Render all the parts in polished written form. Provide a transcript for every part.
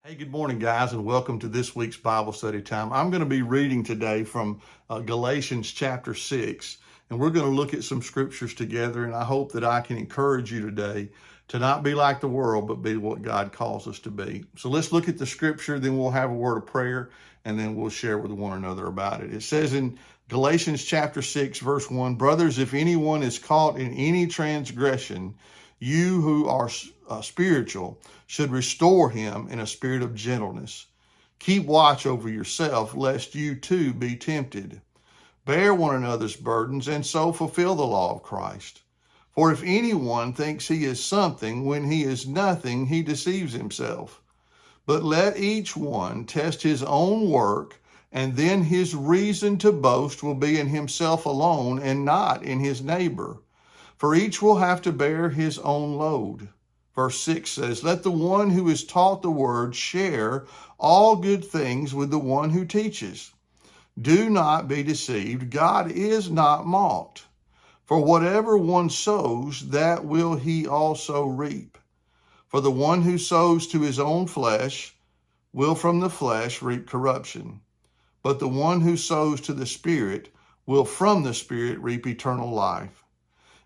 Hey, good morning, guys, and welcome to this week's Bible study time. I'm going to be reading today from Galatians chapter 6, and we're going to look at some scriptures together, and I hope that I can encourage you today to not be like the world, but be what God calls us to be. So let's look at the scripture, then we'll have a word of prayer, and then we'll share with one another about it. It says in Galatians chapter 6, verse 1, "Brothers, if anyone is caught in any transgression, you who are spiritual should restore him in a spirit of gentleness. Keep watch over yourself, lest you too be tempted. Bear one another's burdens, and so fulfill the law of Christ. For if anyone thinks he is something when he is nothing, he deceives himself. But let each one test his own work, and then his reason to boast will be in himself alone and not in his neighbor. For each will have to bear his own load." Verse 6 says, "Let the one who is taught the word share all good things with the one who teaches. Do not be deceived. God is not mocked. For whatever one sows, that will he also reap. For the one who sows to his own flesh will from the flesh reap corruption. But the one who sows to the Spirit will from the Spirit reap eternal life.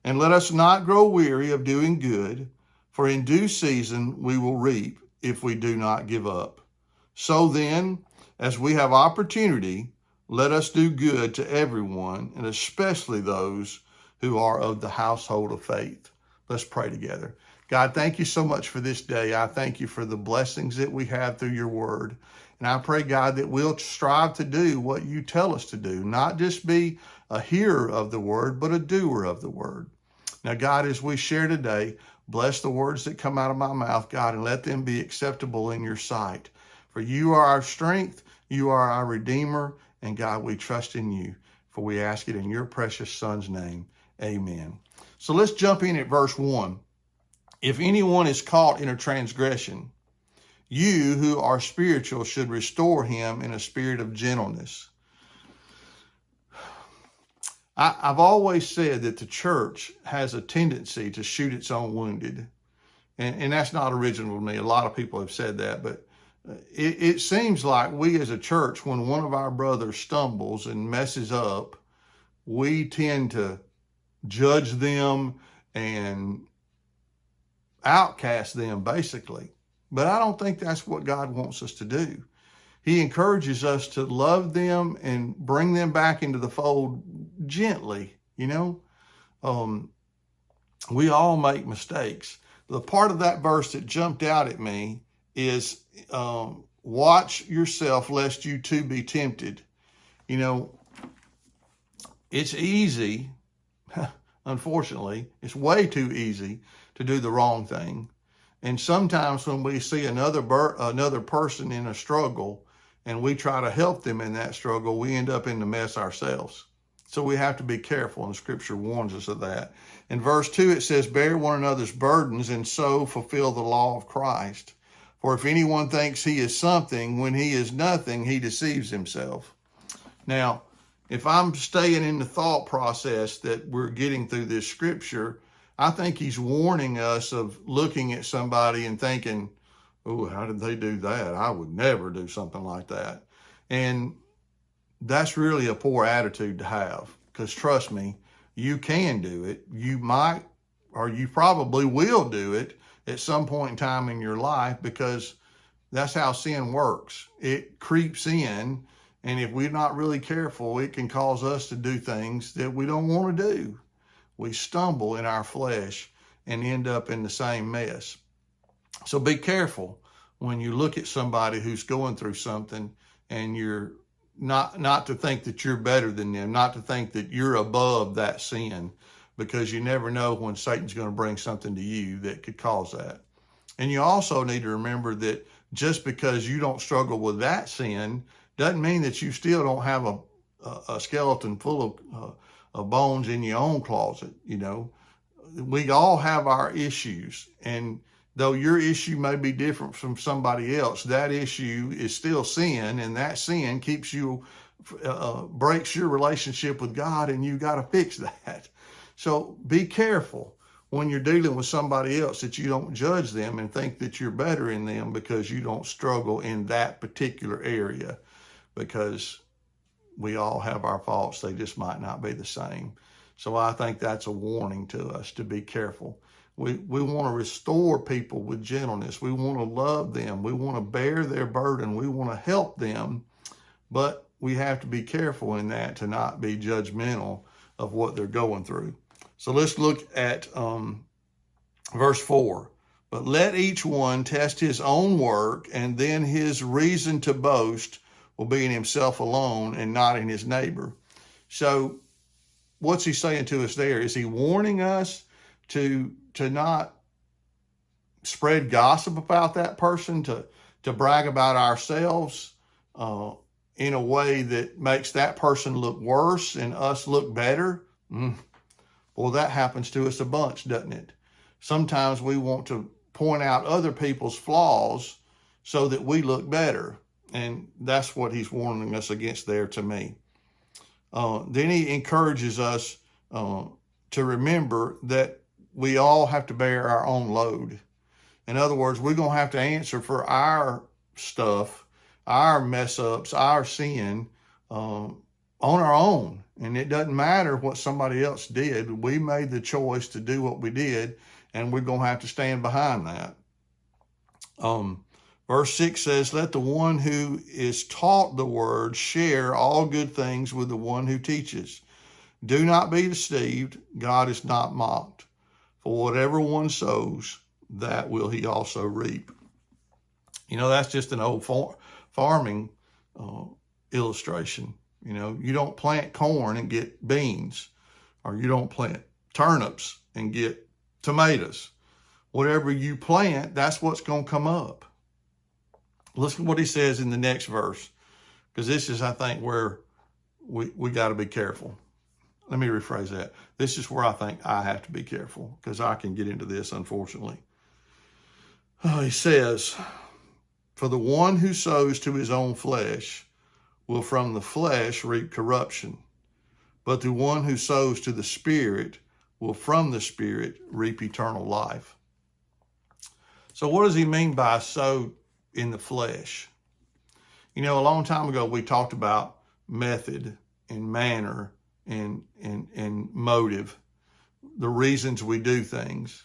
And let us not grow weary of doing good, for in due season we will reap if we do not give up. So then, as we have opportunity, let us do good to everyone, and especially those who are of the household of faith." Let's pray together. God, thank you so much for this day. I thank you for the blessings that we have through your word. And I pray, God, that we'll strive to do what you tell us to do, not just be a hearer of the word, but a doer of the word. Now, God, as we share today, bless the words that come out of my mouth, God, and let them be acceptable in your sight. For you are our strength, you are our Redeemer, and God, we trust in you. For we ask it in your precious Son's name. Amen. So let's jump in at verse 1. "If anyone is caught in a transgression, you who are spiritual should restore him in a spirit of gentleness." I've always said that the church has a tendency to shoot its own wounded. And that's not original to me. A lot of people have said that. But it seems like we as a church, when one of our brothers stumbles and messes up, we tend to judge them and outcast them, basically. But I don't think that's what God wants us to do. He encourages us to love them and bring them back into the fold gently, We all make mistakes. The part of that verse that jumped out at me is watch yourself lest you too be tempted. It's easy, unfortunately, it's way too easy to do the wrong thing. And sometimes when we see another person in a struggle and we try to help them in that struggle, we end up in the mess ourselves. So we have to be careful, and Scripture warns us of that. In verse 2, it says, "Bear one another's burdens, and so fulfill the law of Christ. For if anyone thinks he is something when he is nothing, he deceives himself." Now, if I'm staying in the thought process that we're getting through this Scripture, I think he's warning us of looking at somebody and thinking, "Oh, how did they do that? I would never do something like that." And that's really a poor attitude to have, because trust me, you can do it. You might, or you probably will do it at some point in time in your life, because that's how sin works. It creeps in, and if we're not really careful, it can cause us to do things that we don't want to do. We stumble in our flesh and end up in the same mess. So be careful when you look at somebody who's going through something, and you're not to think that you're better than them, not to think that you're above that sin, because you never know when Satan's going to bring something to you that could cause that. And you also need to remember that just because you don't struggle with that sin doesn't mean that you still don't have a skeleton full of bones in your own closet. We all have our issues, and though your issue may be different from somebody else, that issue is still sin, and that sin keeps you, breaks your relationship with God, and you got to fix that. So be careful when you're dealing with somebody else, that you don't judge them and think that you're better in them because you don't struggle in that particular area, because we all have our faults. They just might not be the same. So I think that's a warning to us to be careful. We want to restore people with gentleness. We want to love them. We want to bear their burden. We want to help them. But we have to be careful in that, to not be judgmental of what they're going through. So let's look at verse 4. But let each one test his own work, and then his reason to boast will be in himself alone and not in his neighbor. So what's he saying to us there? Is he warning us to not spread gossip about that person, to brag about ourselves in a way that makes that person look worse and us look better? Well, that happens to us a bunch, doesn't it? Sometimes we want to point out other people's flaws so that we look better. And that's what he's warning us against there to me. Then he encourages us to remember that we all have to bear our own load. In other words, we're going to have to answer for our stuff, our mess ups, our sin on our own. And it doesn't matter what somebody else did. We made the choice to do what we did, and we're going to have to stand behind that. Verse 6 says, let the one who is taught the word share all good things with the one who teaches. Do not be deceived. God is not mocked. For whatever one sows, that will he also reap. You know, that's just an old farming illustration. You know, you don't plant corn and get beans, or you don't plant turnips and get tomatoes. Whatever you plant, that's what's going to come up. Listen to what he says in the next verse, because this is, I think, where we got to be careful. Let me rephrase that. This is where I think I have to be careful, because I can get into this, unfortunately. He says, for the one who sows to his own flesh will from the flesh reap corruption, but the one who sows to the Spirit will from the Spirit reap eternal life. So what does he mean by sow in the flesh? You know, a long time ago, we talked about method and manner and motive, the reasons we do things.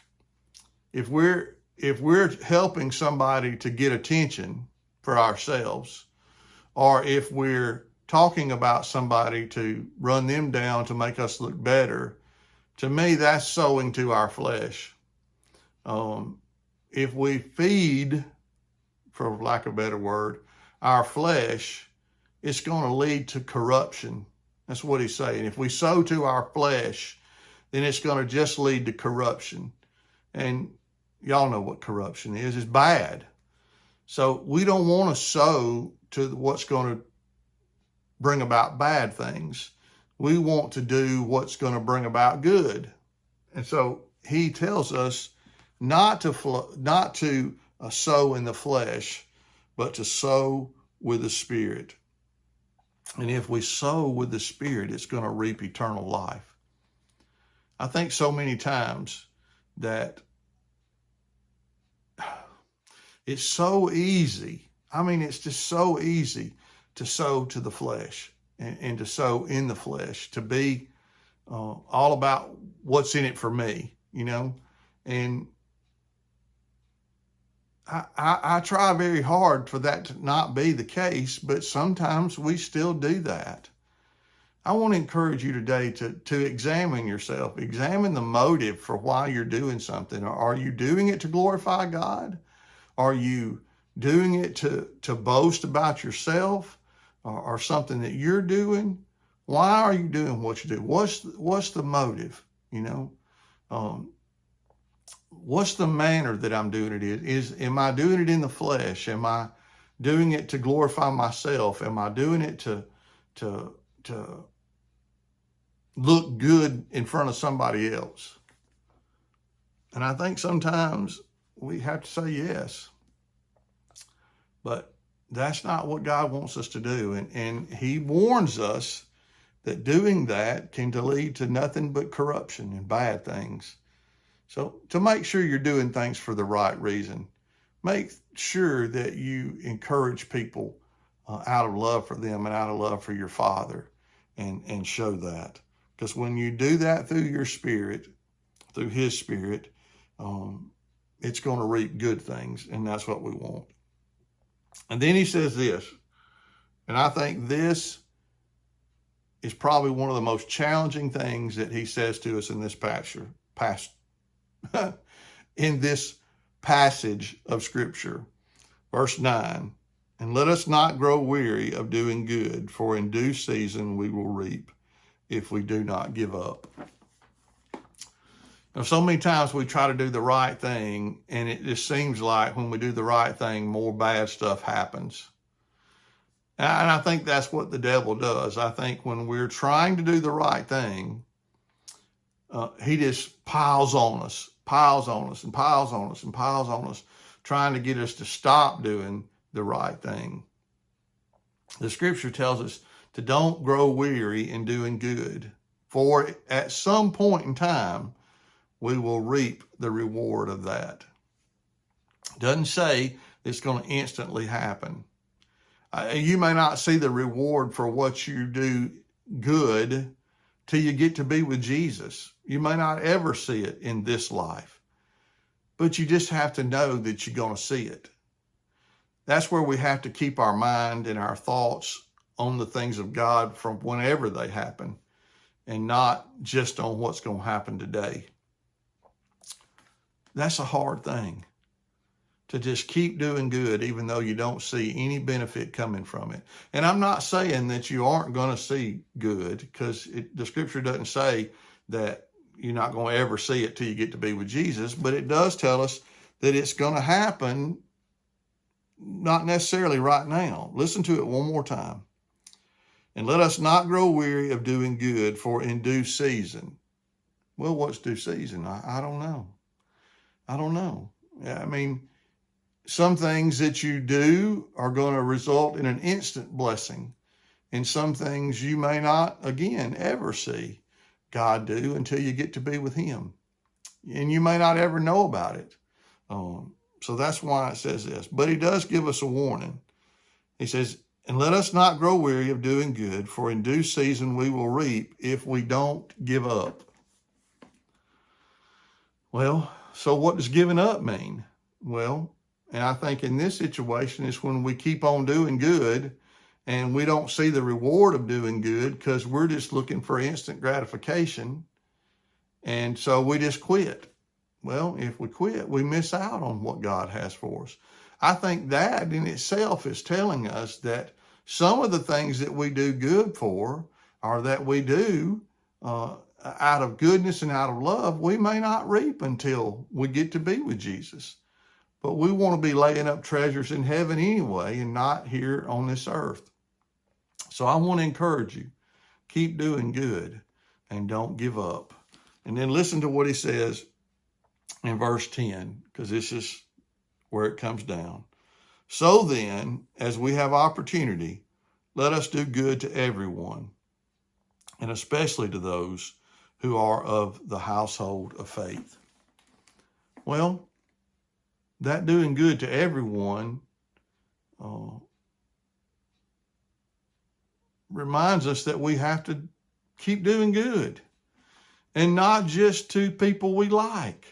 If we're helping somebody to get attention for ourselves, or if we're talking about somebody to run them down to make us look better, to me, that's sowing to our flesh. If we feed, for lack of a better word, our flesh, it's going to lead to corruption. That's what he's saying. If we sow to our flesh, then it's going to just lead to corruption. And y'all know what corruption is. It's bad. So we don't want to sow to what's going to bring about bad things. We want to do what's going to bring about good. And so he tells us not to sow in the flesh, but to sow with the Spirit. And if we sow with the Spirit, it's going to reap eternal life. I think so many times that it's so easy. I mean, it's just so easy to sow to the flesh and to sow in the flesh, to be all about what's in it for me, you know. And I try very hard for that to not be the case, but sometimes we still do that. I want to encourage you today to examine yourself, examine the motive for why you're doing something. Are you doing it to glorify God? Are you doing it to boast about yourself or something that you're doing? Why are you doing what you do? What's the motive? You know, what's the manner that I'm doing it? Am I doing it in the flesh? Am I doing it to glorify myself? Am I doing it to look good in front of somebody else? And I think sometimes we have to say yes. But that's not what God wants us to do. And he warns us that doing that can lead to nothing but corruption and bad things. So to make sure you're doing things for the right reason, make sure that you encourage people out of love for them and out of love for your Father, and show that. Because when you do that through your Spirit, through His Spirit, it's going to reap good things, and that's what we want. And then he says this, and I think this is probably one of the most challenging things that he says to us in this in this passage of Scripture. Verse 9, and let us not grow weary of doing good, for in due season we will reap if we do not give up. Now, so many times we try to do the right thing, and it just seems like when we do the right thing, more bad stuff happens. And I think that's what the devil does. I think when we're trying to do the right thing, he just piles on us, and piles on us, trying to get us to stop doing the right thing. The Scripture tells us to don't grow weary in doing good, for at some point in time, we will reap the reward of that. It doesn't say it's going to instantly happen. You may not see the reward for what you do good till you get to be with Jesus. You may not ever see it in this life, but you just have to know that you're going to see it. That's where we have to keep our mind and our thoughts on the things of God from whenever they happen, and not just on what's going to happen today. That's a hard thing, to just keep doing good even though you don't see any benefit coming from it. And I'm not saying that you aren't going to see good, because the Scripture doesn't say that you're not going to ever see it till you get to be with Jesus, but it does tell us that it's going to happen, not necessarily right now. Listen to it one more time. And let us not grow weary of doing good, for in due season. Well, what's due season? I don't know. I mean, some things that you do are going to result in an instant blessing. And some things you may not, again, ever see God do until you get to be with Him. And you may not ever know about it. So that's why it says this. But He does give us a warning. He says, and let us not grow weary of doing good, for in due season we will reap if we don't give up. Well, so what does giving up mean? Well, and I think in this situation is when we keep on doing good and we don't see the reward of doing good because we're just looking for instant gratification. And so we just quit. Well, if we quit, we miss out on what God has for us. I think that in itself is telling us that some of the things that we do good for, or that we do out of goodness and out of love, we may not reap until we get to be with Jesus. But we want to be laying up treasures in heaven anyway, and not here on this earth. So I want to encourage you, keep doing good and don't give up. And then listen to what he says in verse 10, because this is where it comes down. So then, as we have opportunity, let us do good to everyone, and especially to those who are of the household of faith. Well, that doing good to everyone reminds us that we have to keep doing good, and not just to people we like.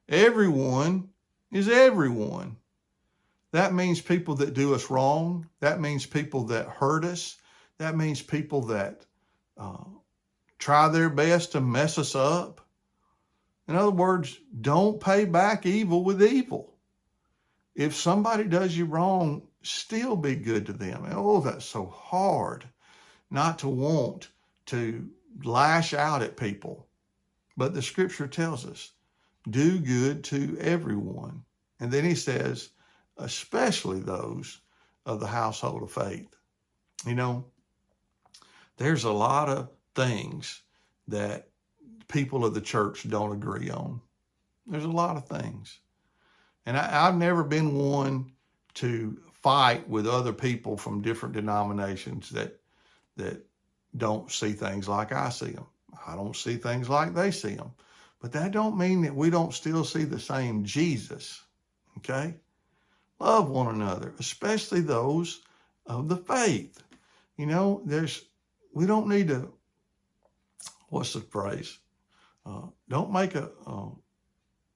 Everyone is everyone. That means people that do us wrong. That means people that hurt us. That means people that try their best to mess us up. In other words, don't pay back evil with evil. If somebody does you wrong, still be good to them. And oh, that's so hard not to want to lash out at people. But the Scripture tells us, do good to everyone. And then he says, especially those of the household of faith. You know, there's a lot of things that people of the church don't agree on. There's a lot of things. And I've never been one to fight with other people from different denominations that don't see things like I see them. I don't see things like they see them. But that don't mean that we don't still see the same Jesus, okay? Love one another, especially those of the faith. You know, we don't need to, what's the phrase? Don't make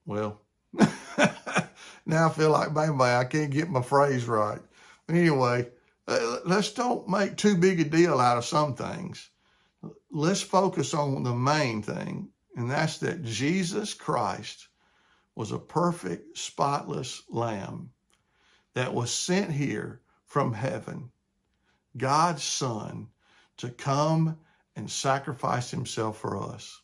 well, now I feel like Maymay, I can't get my phrase right. But anyway, let's don't make too big a deal out of some things. Let's focus on the main thing, and that's that Jesus Christ was a perfect, spotless lamb that was sent here from heaven, God's Son, to come and sacrifice himself for us.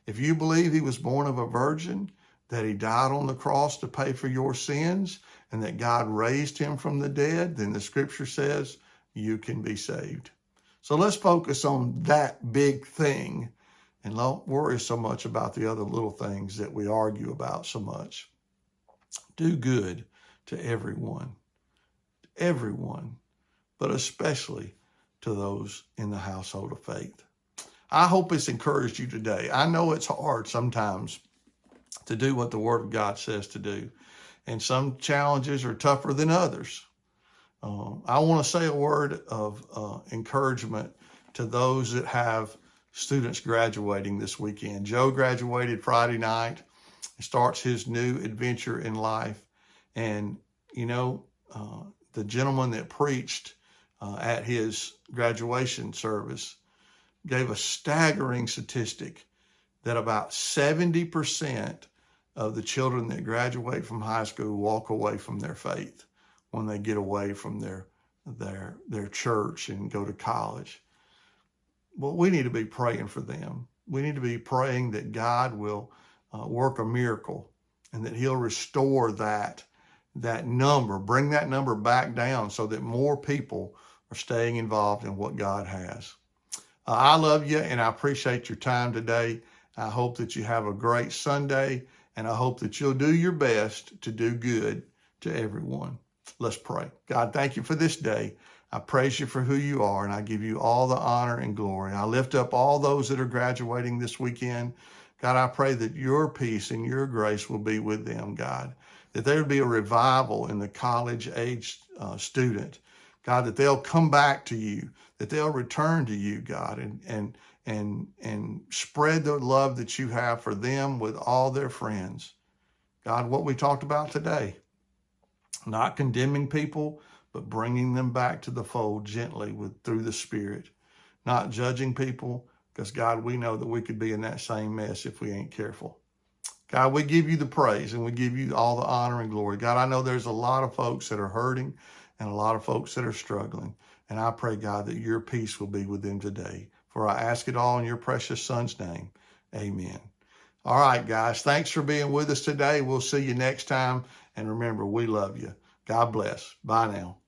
If you believe he was born of a virgin, that he died on the cross to pay for your sins, and that God raised him from the dead, then the scripture says you can be saved. So let's focus on that big thing and don't worry so much about the other little things that we argue about so much. Do good to everyone, but especially to those in the household of faith. I hope it's encouraged you today. I know it's hard sometimes to do what the Word of God says to do, and some challenges are tougher than others. I want to say a word of encouragement to those that have students graduating this weekend. Joe graduated Friday night. He starts his new adventure in life. And, you know, the gentleman that preached at his graduation service gave a staggering statistic that about 70% of the children that graduate from high school walk away from their faith when they get away from their church and go to college. Well, we need to be praying for them. We need to be praying that God will work a miracle and that he'll restore that number, bring that number back down so that more people are staying involved in what God has. I love you, and I appreciate your time today. I hope that you have a great Sunday, and I hope that you'll do your best to do good to everyone. Let's pray. God, thank you for this day. I praise you for who you are, and I give you all the honor and glory. I lift up all those that are graduating this weekend. God, I pray that your peace and your grace will be with them, God, that there would be a revival in the college-aged student. God, that they'll come back to you, that they'll return to you, God, and spread the love that you have for them with all their friends. God, what we talked about today, not condemning people, but bringing them back to the fold gently through the Spirit, not judging people, because God, we know that we could be in that same mess if we ain't careful. God, we give you the praise and we give you all the honor and glory. God, I know there's a lot of folks that are hurting and a lot of folks that are struggling. And I pray, God, that your peace will be with them today. For I ask it all in your precious Son's name. Amen. All right, guys, thanks for being with us today. We'll see you next time. And remember, we love you. God bless. Bye now.